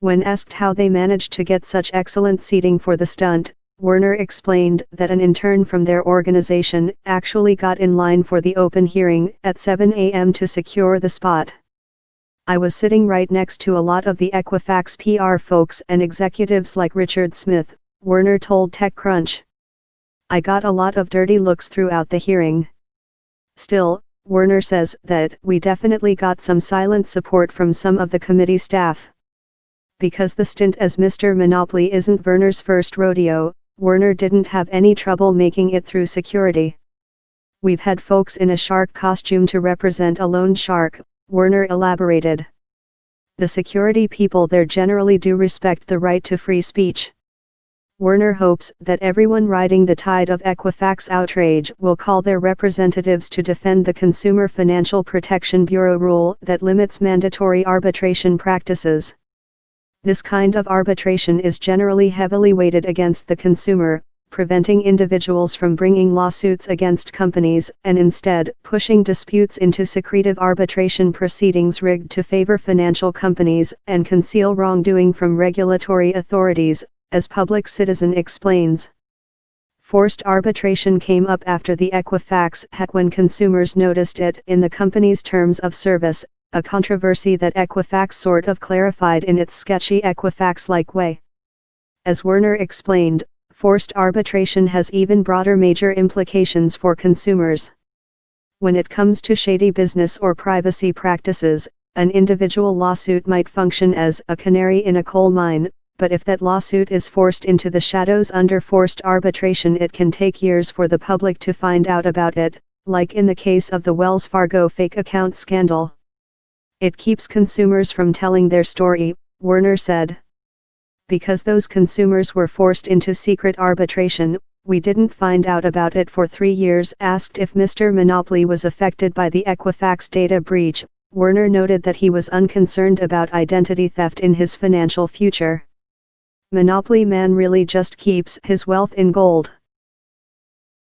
When asked how they managed to get such excellent seating for the stunt, Werner explained that an intern from their organization actually got in line for the open hearing at 7 a.m. to secure the spot. I was sitting right next to a lot of the Equifax PR folks and executives like Richard Smith, Werner told TechCrunch. I got a lot of dirty looks throughout the hearing. Still, Werner says that we definitely got some silent support from some of the committee staff. Because the stint as Mr. Monopoly isn't Werner's first rodeo, Werner didn't have any trouble making it through security. We've had folks in a shark costume to represent a loan shark, Werner elaborated. The security people there generally do respect the right to free speech. Werner hopes that everyone riding the tide of Equifax outrage will call their representatives to defend the Consumer Financial Protection Bureau rule that limits mandatory arbitration practices. This kind of arbitration is generally heavily weighted against the consumer, preventing individuals from bringing lawsuits against companies and instead pushing disputes into secretive arbitration proceedings rigged to favor financial companies and conceal wrongdoing from regulatory authorities, as Public Citizen explains. Forced arbitration came up after the Equifax hack when consumers noticed it in the company's terms of service, a controversy that Equifax sort of clarified in its sketchy Equifax-like way. As Werner explained, forced arbitration has even broader major implications for consumers. When it comes to shady business or privacy practices, an individual lawsuit might function as a canary in a coal mine, but if that lawsuit is forced into the shadows under forced arbitration, it can take years for the public to find out about it, like in the case of the Wells Fargo fake account scandal. It keeps consumers from telling their story, Werner said. Because those consumers were forced into secret arbitration, we didn't find out about it for 3 years. Asked if Mr. Monopoly was affected by the Equifax data breach, Werner noted that he was unconcerned about identity theft in his financial future. Monopoly man really just keeps his wealth in gold.